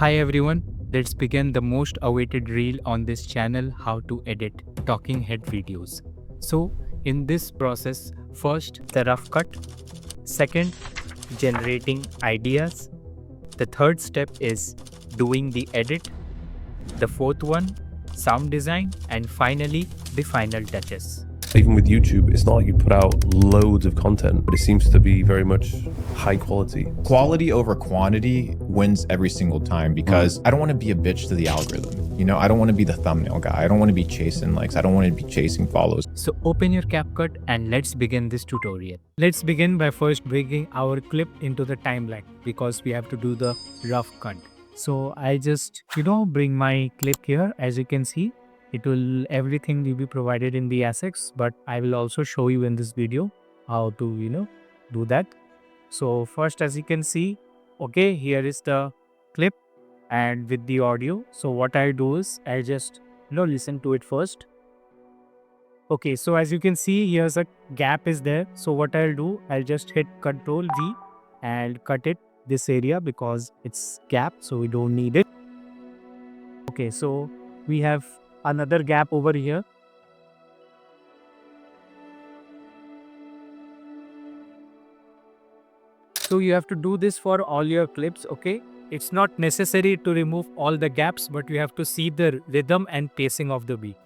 Hi everyone, let's begin the most awaited reel on this channel, how to edit talking head videos. So in this process, first the rough cut, second generating ideas, the third step is doing the edit, the fourth one sound design, and finally the final touches. Even with YouTube, it's not like you put out loads of content, but it seems to be very much high quality. Quality over quantity wins every single time because I don't want to be a bitch to the algorithm. You know, I don't want to be the thumbnail guy. I don't want to be chasing likes. I don't want to be chasing follows. So open your CapCut and let's begin this tutorial. Let's begin by first bringing our clip into the timeline because we have to do the rough cut. So I just, bring my clip here. As you can see, everything will be provided in the assets, but I will also show you in this video how to, do that. So first, as you can see, okay, here is the clip and with the audio. So what I do is I just, listen to it first. Okay, so as you can see, here's a gap is there. So what I'll do, I'll just hit Ctrl V and cut it this area because it's gap, so we don't need it. Okay, so we have another gap over here. So you have to do this for all your clips, okay? It's not necessary to remove all the gaps, but you have to see the rhythm and pacing of the beat.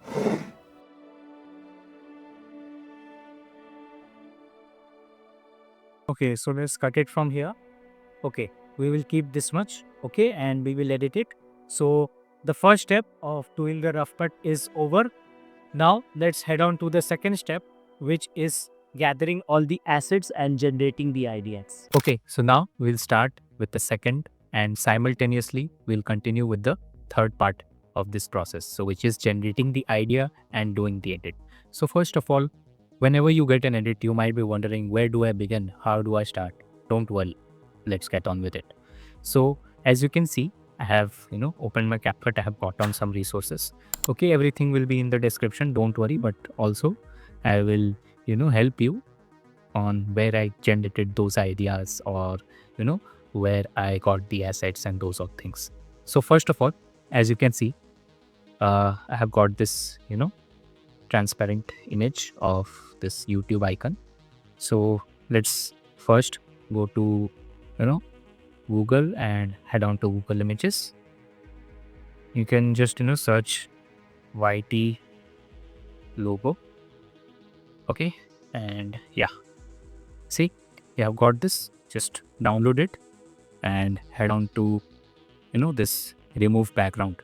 Okay, so let's cut it from here. Okay, we will keep this much, okay, and we will edit it. So the first step of doing the rough cut is over. Now let's head on to the second step, which is gathering all the assets and generating the ideas. Okay, so now we'll start with the second and simultaneously we'll continue with the third part of this process. So which is generating the idea and doing the edit. So first of all, whenever you get an edit, you might be wondering, where do I begin? How do I start? Don't worry. Let's get on with it. So as you can see, I have, opened my CapCut. I have got on some resources. Okay, everything will be in the description. Don't worry. But also I will, help you on where I generated those ideas or, where I got the assets and those of things. So first of all, as you can see, I have got this, transparent image of this YouTube icon. So let's first go to, Google and head on to Google Images. You can just, search YT logo. Okay. And yeah, see, you have got this. Just download it and head on to, this remove background.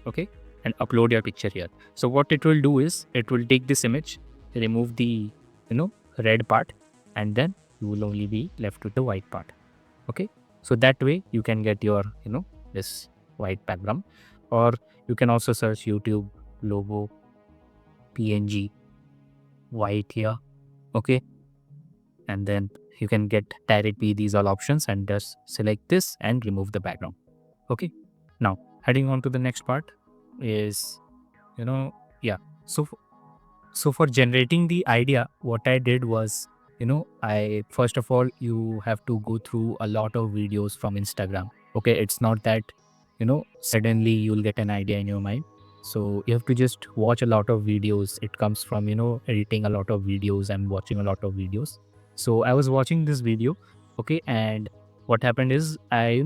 Okay. And upload your picture here. So what it will do is it will take this image, remove the, red part, and then you will only be left with the white part. Okay. So that way you can get your, this white background, or you can also search YouTube logo, PNG, white here. Okay. And then you can get directly these all options and just select this and remove the background. Okay. Now heading on to the next part is, so for generating the idea, what I did was, I first of all, you have to go through a lot of videos from Instagram. Okay, it's not that, suddenly you'll get an idea in your mind. So you have to just watch a lot of videos. It comes from, editing a lot of videos and watching a lot of videos. So I was watching this video, okay, and what happened is I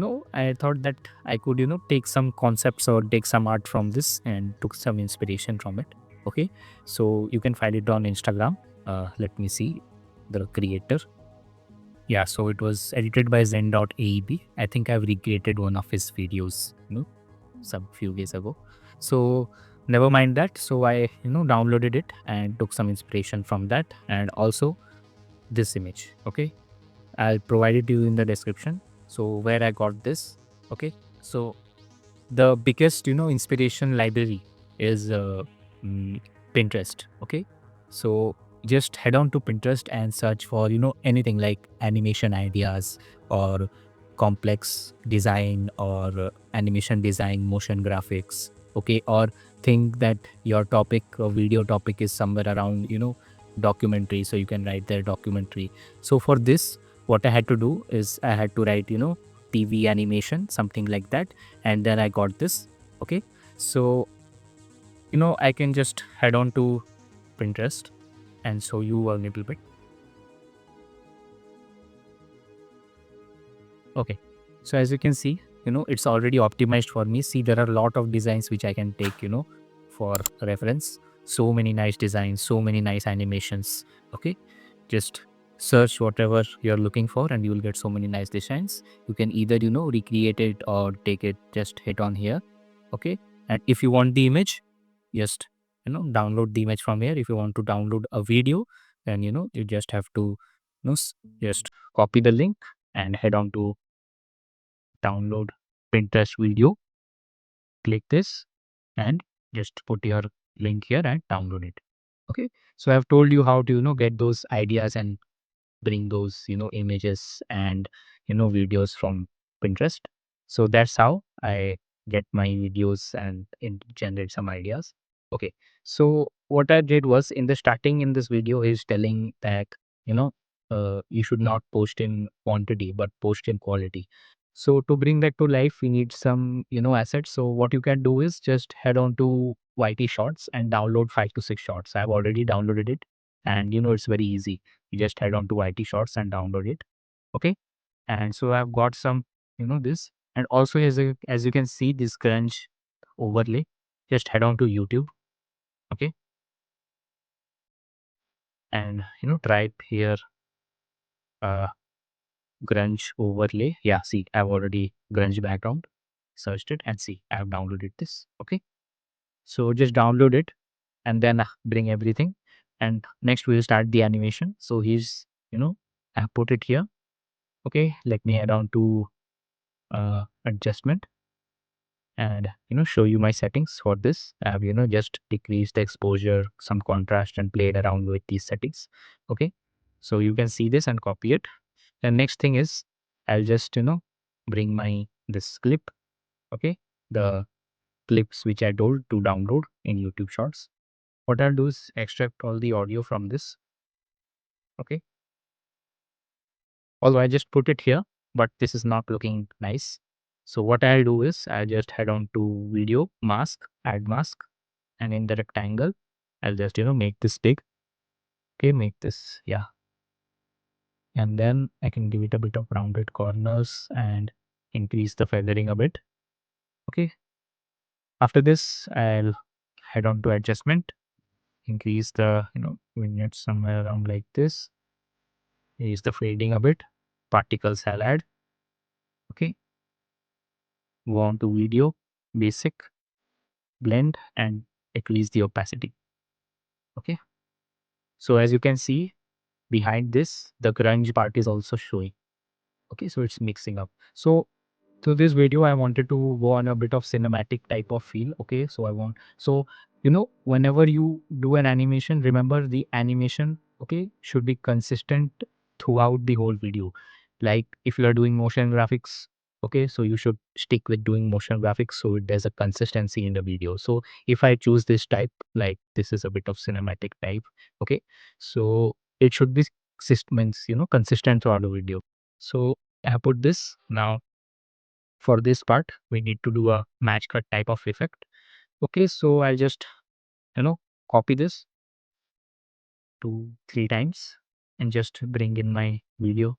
thought that I could, take some concepts or take some art from this and took some inspiration from it. Okay, so you can find it on Instagram. Let me see the creator. Yeah, so it was edited by zen.aeb. I think I've recreated one of his videos, some few days ago. So never mind that. So I, downloaded it and took some inspiration from that, and also this image. Okay, I'll provide it to you in the description. So where I got this. Okay, so the biggest, inspiration library is Pinterest. Okay, so just head on to Pinterest and search for, anything like animation ideas or complex design or animation design, motion graphics. Okay, or think that your topic or video topic is somewhere around, documentary. So you can write there documentary. So for this, what I had to do is I had to write, TV animation, something like that. And then I got this. Okay, so I can just head on to Pinterest and show you a little bit. Okay, so as you can see, it's already optimized for me. See, there are a lot of designs which I can take, for reference. So many nice designs, so many nice animations. Okay, just search whatever you're looking for and you will get so many nice designs. You can either, recreate it or take it, just hit on here. Okay, and if you want the image, just, download the image from here. If you want to download a video, then, you just have to, just copy the link and head on to download Pinterest video. Click this and just put your link here and download it. Okay, so I've told you how to get those ideas and bring those images and videos from Pinterest. So that's how I get my videos and generate some ideas. Okay, so what I did was, in the starting in this video is telling that you know you should not post in quantity but post in quality. So to bring that to life, we need some assets. So what you can do is just head on to YT Shorts and download 5 to 6 shots. I've already downloaded it, and it's very easy. You just head on to YT Shorts and download it. Okay, and so I've got some this, and also as you can see this crunch overlay, just head on to YouTube. Okay, and type here uh grunge overlay. Yeah, see, I've already grunge background searched it, and see, I've downloaded this. Okay, so just download it and then bring everything, and next we'll start the animation. So here's I put it here. Okay, let me head on to adjustment and show you my settings for this. I have just decreased the exposure, some contrast, and played around with these settings. Okay, so you can see this and copy it. The next thing is, I'll just bring my this clip. Okay, the clips which I told to download in YouTube Shorts. What I'll do is extract all the audio from this. Okay, although I just put it here, but this is not looking nice. So what I'll do is I'll just head on to video mask, add mask, and in the rectangle, I'll just make this big. Okay, make this, yeah, and then I can give it a bit of rounded corners and increase the feathering a bit. Okay, after this, I'll head on to adjustment, increase the vignette somewhere around like this, increase the fading a bit, particles I'll add. Okay, go on to video, basic, blend, and decrease the opacity. Okay, so as you can see behind this, the grunge part is also showing. Okay, so it's mixing up. So this video I wanted to go on a bit of cinematic type of feel. Okay, so whenever you do an animation, remember the animation, okay, should be consistent throughout the whole video. Like if you are doing motion graphics, okay, so you should stick with doing motion graphics so there's a consistency in the video. So if I choose this type, like this is a bit of cinematic type, okay, so it should be consistent throughout the video. So I put this. Now for this part we need to do a match cut type of effect. Okay, so I'll just copy this 2 3 times and just bring in my video,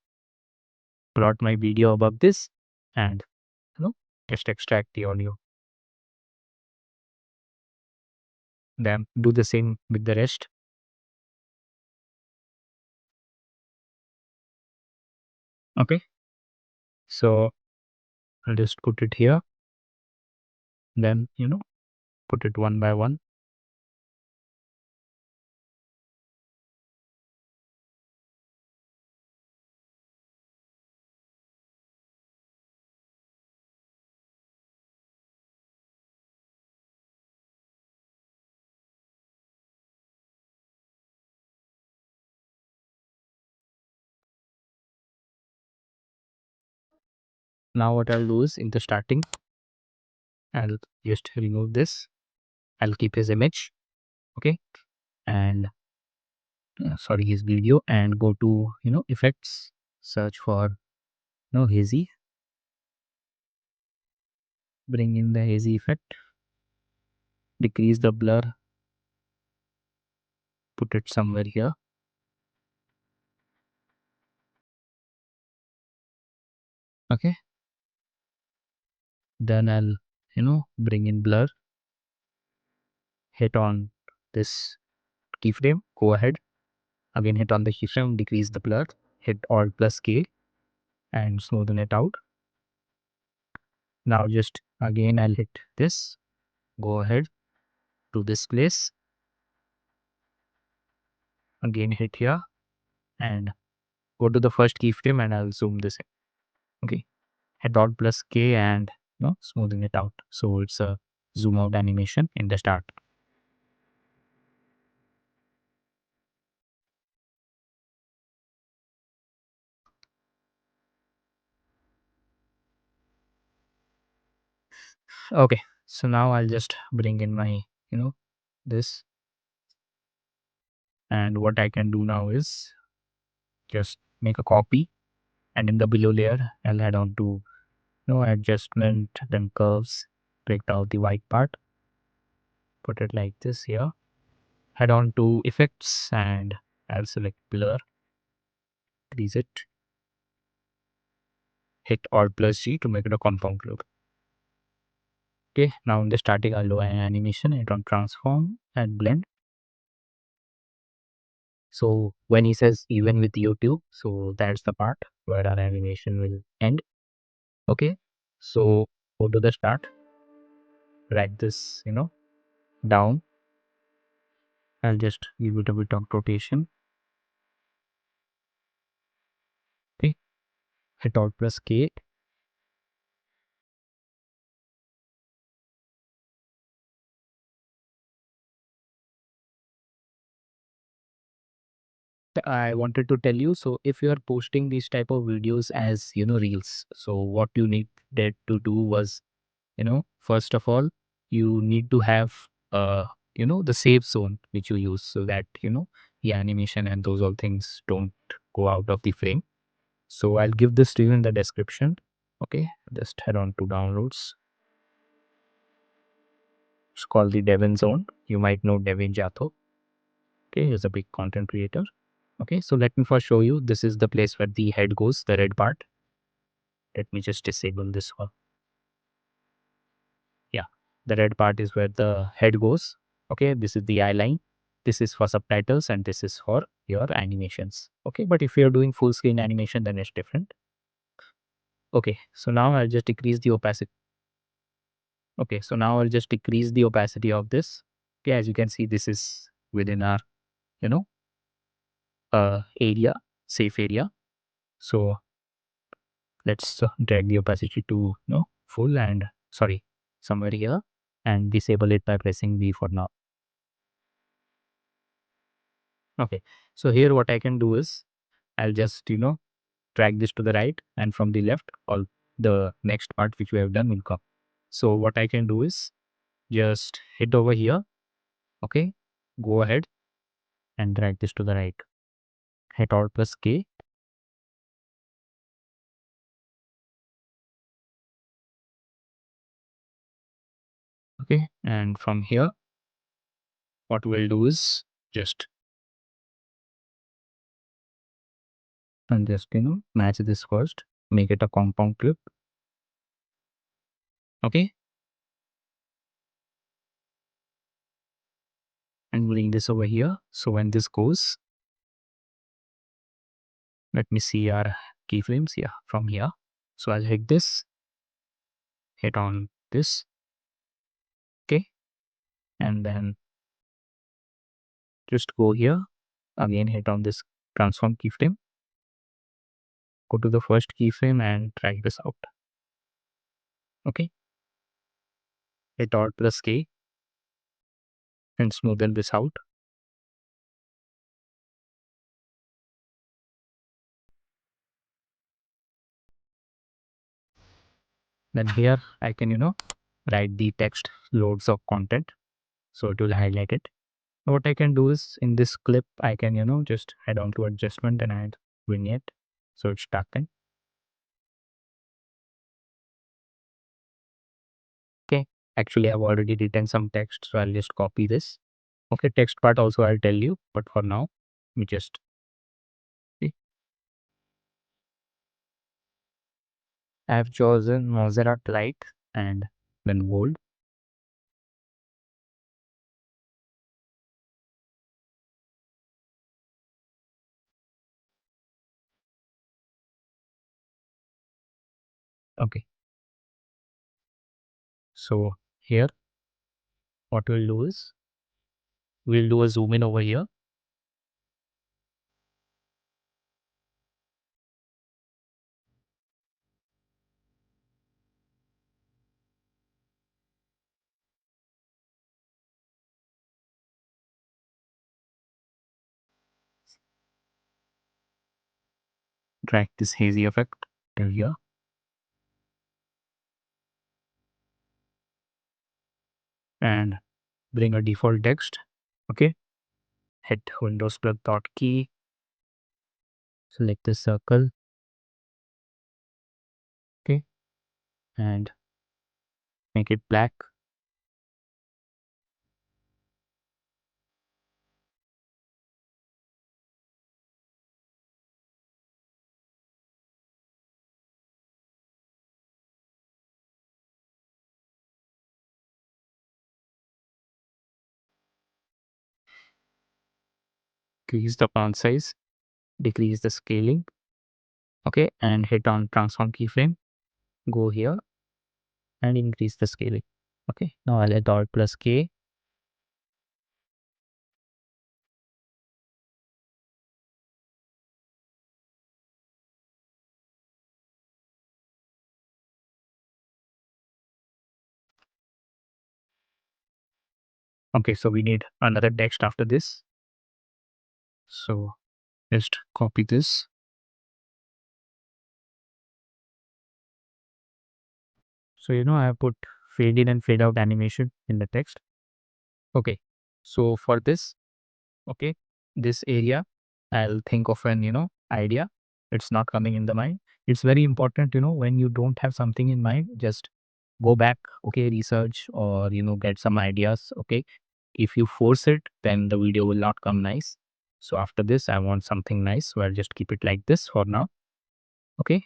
plot my video above this, and just extract the audio, then do the same with the rest. Okay, so I'll just put it here, then put it one by one. Now what I'll do is, in the starting, I'll just remove this. I'll keep his image. Okay, and sorry, his video, and go to effects, search for hazy, bring in the hazy effect, decrease the blur, put it somewhere here. Okay, then I'll bring in blur, hit on this keyframe, go ahead, again hit on the keyframe, decrease the blur, hit Alt plus K and smoothen it out. Now just again I'll hit this, go ahead to this place, again hit here and go to the first keyframe and I'll zoom this in. Okay, hit Alt plus K and smoothen it out. So it's a zoom out animation in the start. Okay, so now I'll just bring in my this, and what I can do now is just make a copy, and in the below layer I'll add on to adjustment, then curves, break out the white part, put it like this here, head on to effects and I'll select blur, increase it, hit Alt plus G to make it a compound group. Okay, now in the static I'll do an animation, hit on transform and blend. So when he says even with YouTube, so that's the part where our animation will end. Okay, so go to the start, drag this down. I'll just give it a bit of rotation. Okay, hit Alt plus K. I wanted to tell you, so if you are posting these type of videos as reels, so what you needed to do was first of all you need to have the safe zone which you use, so that the animation and those all things don't go out of the frame. So I'll give this to you in the description. Okay, just head on to downloads. It's called the Devin Zone. You might know Devin Jatho. Okay, he's a big content creator. Okay, so let me first show you. This is the place where the head goes, the red part. Let me just disable this one. Yeah, the red part is where the head goes. Okay, this is the eye line. This is for subtitles and this is for your animations. Okay, but if you're doing full screen animation, then it's different. Okay, so now I'll just decrease the opacity. Okay, so now I'll just decrease the opacity of this. Okay, as you can see, this is within our, you know, area, safe area. So let's drag the opacity to full and sorry, somewhere here, and disable it by pressing V for now. Okay, so here what I can do is I'll just drag this to the right, and from the left all the next part which we have done will come. So what I can do is just hit over here. Okay, go ahead and drag this to the right, hit Alt plus K. Okay, and from here what we'll do is just match this first, make it a compound clip. Okay, and bring this over here. So when this goes, let me see our keyframes. Yeah, from here. So I'll hit this, hit on this. Okay, and then just go here, again hit on this transform keyframe, go to the first keyframe and drag this out. Okay, hit Alt plus K and smoothen this out. Then here I can write the text loads of content, so it will highlight it. What I can do is in this clip I can just head on to adjustment and add vignette, so it's darkened. Actually, I've already written some text, so I'll just copy this. Okay, text part also I'll tell you, but for now, we just see. I've chosen Montserrat Light and then bold. Okay, so here, what we'll do is we'll do a zoom in over here. Drag this hazy effect till here. And bring a default text. Okay, hit Windows plus dot key, select the circle. Okay, and make it black. Increase the font size, decrease the scaling. Okay, and hit on transform keyframe. Go here and increase the scaling. Okay, now I'll add Alt plus K. Okay, so we need another text after this. So just copy this. So I have put fade in and fade out animation in the text. Okay, so for this, okay, this area, I'll think of an idea. It's not coming in the mind. It's very important, when you don't have something in mind, just go back, okay, research or get some ideas. Okay, if you force it, then the video will not come nice. So after this, I want something nice, so I'll just keep it like this for now. Okay,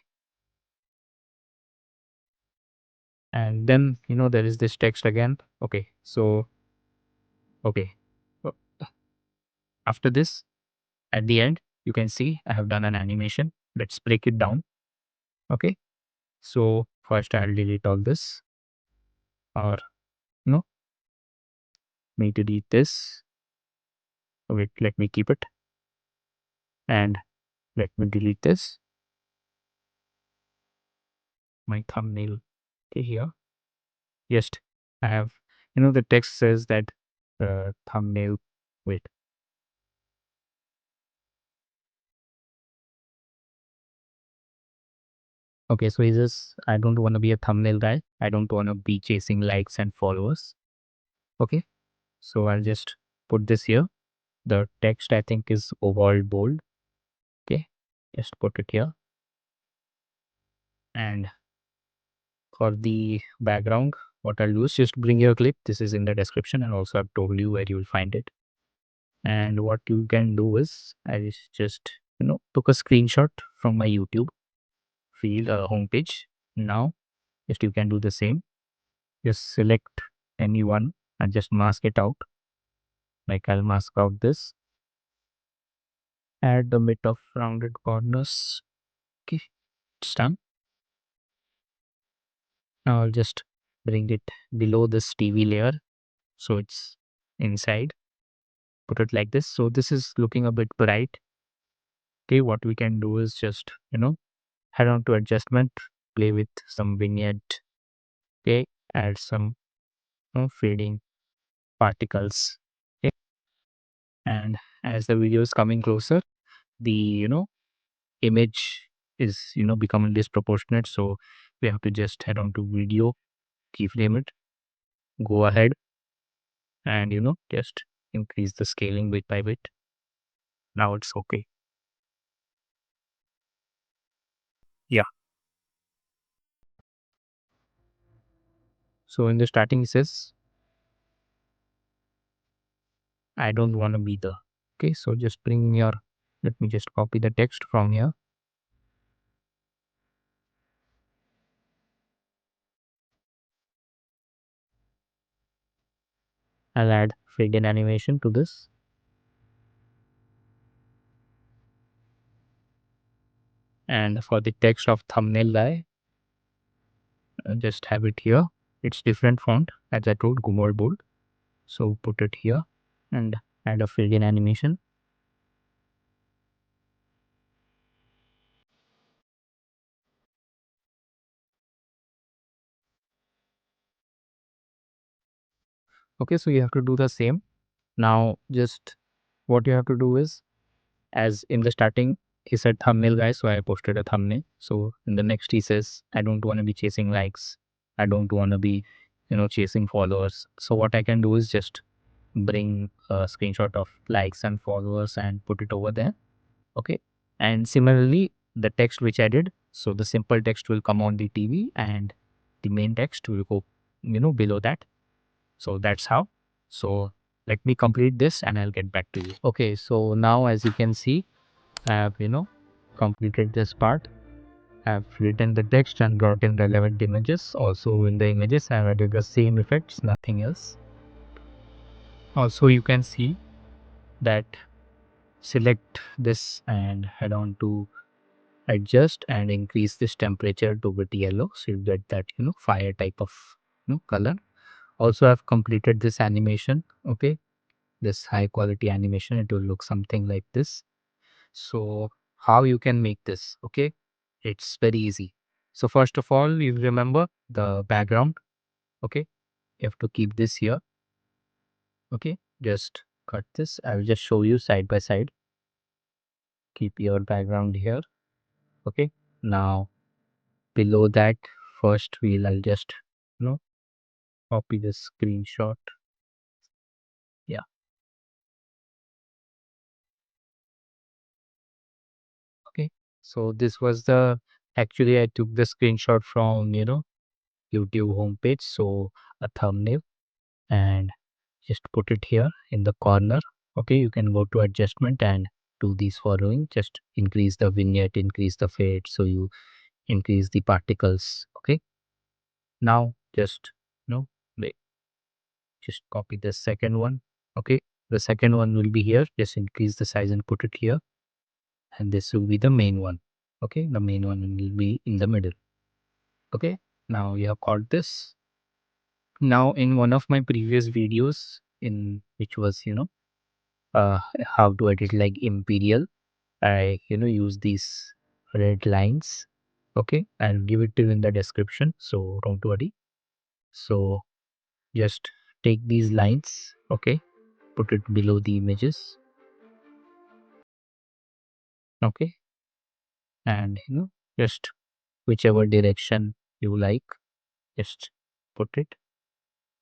and then there is this text again. Okay, so okay, Uh, after this, at the end, you can see I have done an animation. Let's break it down. Okay, so first I'll delete all this, or no, me delete this. Wait, let me keep it, and let me delete this. My thumbnail. Okay, here. Yes, I have. The text says that thumbnail. Wait. Okay, so is this? I don't want to be a thumbnail guy. I don't want to be chasing likes and followers. Okay, so I'll just put this here. The text I think is overall bold. Okay, just put it here. And for the background, what I'll do is just bring your clip. This is in the description, and also I've told you where you will find it. And what you can do is I just took a screenshot from my YouTube field homepage. Now just you can do the same. Just select anyone and just mask it out. Like I'll mask out this. Add the bit of rounded corners. Okay, it's done. Now I'll just bring it below this TV layer, so it's inside. Put it like this. So this is looking a bit bright. Okay, what we can do is just head on to adjustment, play with some vignette. Okay, add some fading particles. Okay, and as the video is coming closer, the image is becoming disproportionate. So we have to just head on to video, keyframe it, go ahead, and just increase the scaling bit by bit. Now it's okay. Yeah. So in the starting it says, I don't want to be the, okay. So just bring your, let me just copy the text from here. I'll add fade in animation to this. And for the text of thumbnail guy, just have it here. It's different font, as I told, more bold. So put it here and add a fade in animation. Okay, so you have to do the same. Now just what you have to do is, as in the starting he said thumbnail guy, so I posted a thumbnail. So in the next he says, I don't want to be chasing likes, I don't want to be, chasing followers. So what I can do is just bring a screenshot of likes and followers and put it over there. Okay, and similarly the text which I did, so the simple text will come on the TV and the main text will go below that. So that's how. So let me complete this and I'll get back to you. Okay, so now as you can see, I have completed this part. I have written the text and brought in relevant images. Also in the images I have added the same effects, nothing else. Also you can see that, select this and head on to adjust and increase this temperature to bit yellow, so you get that fire type of color. Also I've completed this animation. Okay, this high quality animation, it will look something like this. So how you can make this? Okay, it's very easy. So first of all, you remember the background. Okay, you have to keep this here. Okay, just cut this. I will just show you side by side. Keep your background here. Okay, now below that, first I'll just you know copy this screenshot. Yeah, okay. So this was the, actually I took the screenshot from YouTube homepage. So a thumbnail, and just put it here in the corner. Okay, you can go to adjustment and do these following. Just increase the vignette, increase the fade, so you increase the particles. Okay, now just wait, just copy the second one. Okay, the second one will be here. Just increase the size and put it here, and this will be the main one. Okay, the main one will be in the middle. Okay, now you have got this. Now in one of my previous videos, in which was uh, how to edit like Imperial, I use these red lines. Okay, I'll give it to you in the description, so don't worry. So just take these lines. Okay, put it below the images. Okay, and just whichever direction you like, just put it.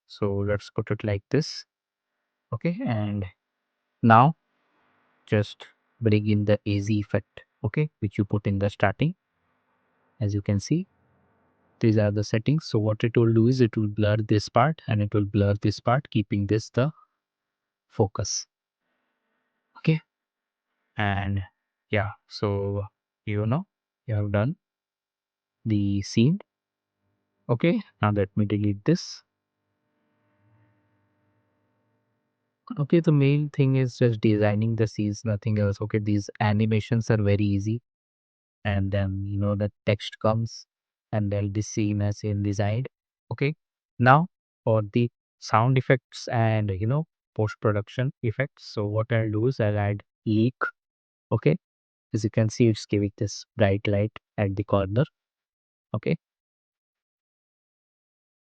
So let's put it like this. Okay, and now just bring in the AZ effect. Okay, which you put in the starting. As you can see, these are the settings. So what it will do is, it will blur this part and it will blur this part, keeping this the focus. Okay, and yeah, so you have done the scene. Okay, now let me delete this. Okay, the main thing is just designing the scenes, nothing else. Okay, these animations are very easy, and then the text comes and they'll be seen as in designed. Okay, now for the sound effects and post production effects, so what I'll do is I'll add leak. Okay, as you can see, it's giving this bright light at the corner. Okay,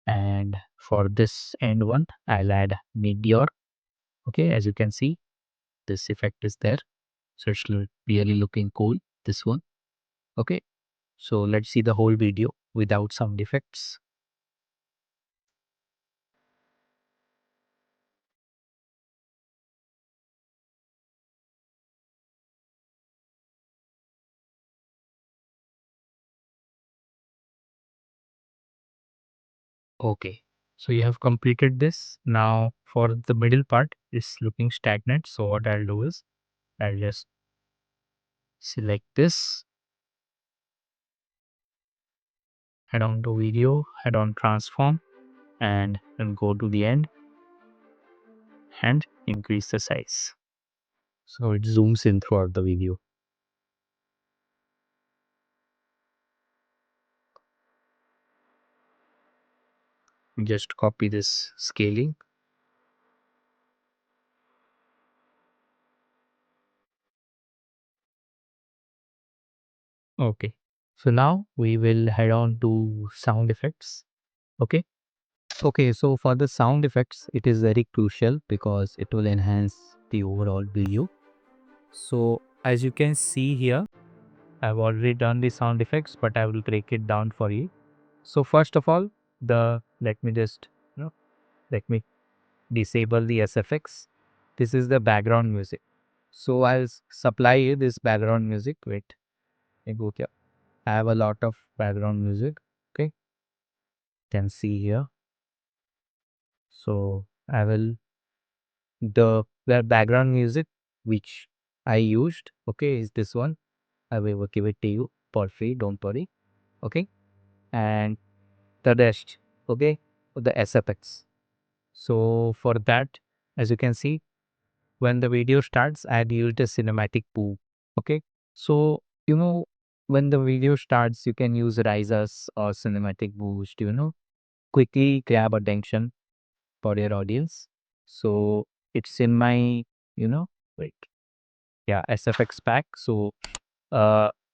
and for this end one, I'll add meteor. Okay, as you can see, this effect is there, so it's really looking cool, this one. Okay, so let's see the whole video without sound effects. Okay, So you have completed this. Now for the middle part, it's looking stagnant. So what I'll do is I'll just select this, head on to video, head on transform, and then go to the end and increase the size. So it zooms in throughout the video. Just copy this scaling. Okay. So now we will head on to sound effects. Okay. Okay. So for the sound effects, it is very crucial because it will enhance the overall video. So as you can see here, I've already done the sound effects, but I will break it down for you. So first of all, let me just, let me disable the SFX. This is the background music. So I'll supply you this background music. Wait, I go here. I have a lot of background music. Okay, can see here. So I will the background music which I used. Okay, is this one. I will give it to you for free. Don't worry. Okay, and the rest. Okay, the SFX. So for that, as you can see, when the video starts, I had used a cinematic boom. Okay. So, when the video starts, you can use risers or cinematic boost, quickly grab attention for your audience. So it's in my, you know, wait, yeah, SFX pack. So,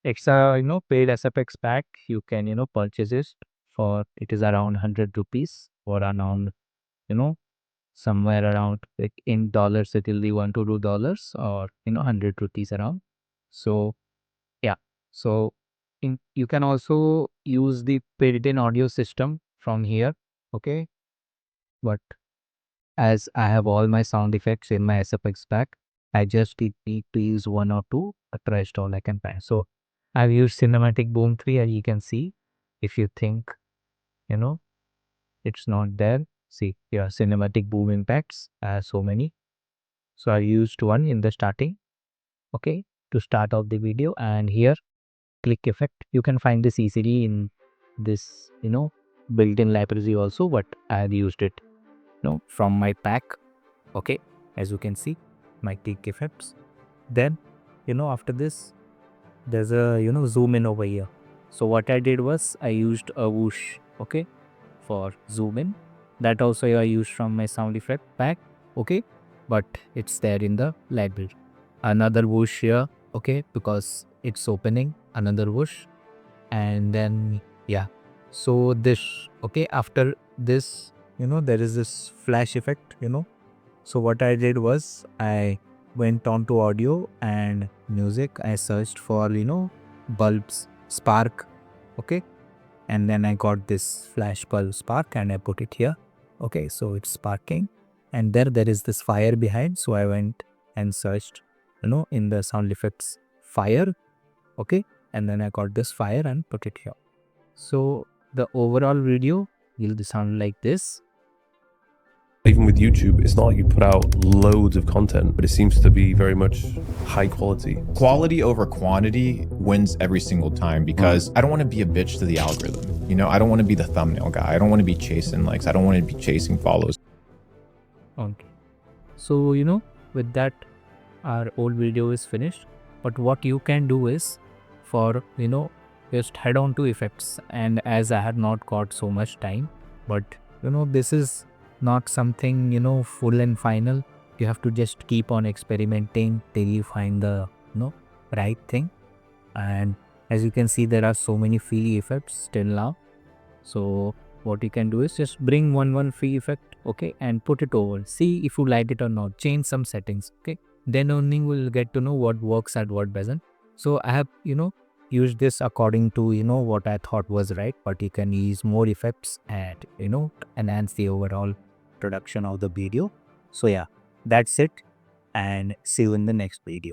it's a, paid SFX pack. You can, purchase it for, it is around 100 rupees or around, you know, somewhere around like in dollars it will be $1 to $2 or 100 rupees around. So yeah, so you can also use the built-in audio system from here. Okay, but as I have all my sound effects in my SFX pack, I just need to use one or two. The rest all I can find. So I've used cinematic boom 3, and you can see if you think you know it's not there. See here, cinematic boom impacts. I have so many. So I used one in the starting, okay, to start off the video, and here click effect. You can find this easily in this, built-in library also, but I have used it, from my pack. Okay, as you can see, my click effects. Then, after this, there's a, zoom in over here. So what I did was I used a whoosh, okay, for zoom in. That also I used from my sound effect pack, okay, but it's there in the library. Another whoosh here, okay, because it's opening, another whoosh, and then yeah. So this, okay, after this, there is this flash effect, So what I did was I went on to audio and music. I searched for, bulbs, spark, okay, and then I got this flash bulb spark and I put it here. Okay, so it's sparking, and there is this fire behind. So I went and searched, in the sound effects fire. Okay, and then I got this fire and put it here. So the overall video will sound like this. Even with YouTube, it's not like you put out loads of content, but it seems to be very much high quality. Quality over quantity wins every single time because I don't want to be a bitch to the algorithm. I don't want to be the thumbnail guy. I don't want to be chasing likes. I don't want to be chasing follows. Okay. So, with that, our old video is finished. But what you can do is for, just head on to effects. And as I had not got so much time, but, this is not something, full and final. You have to just keep on experimenting till you find the, right thing. And as you can see, there are so many free effects till now. So what you can do is just bring one free effect, okay, and put it over. See if you like it or not. Change some settings, okay. Then only we'll get to know what works and what doesn't. So I have, used this according to, what I thought was right, but you can use more effects and, enhance the overall production of the video. So yeah, that's it, and see you in the next video.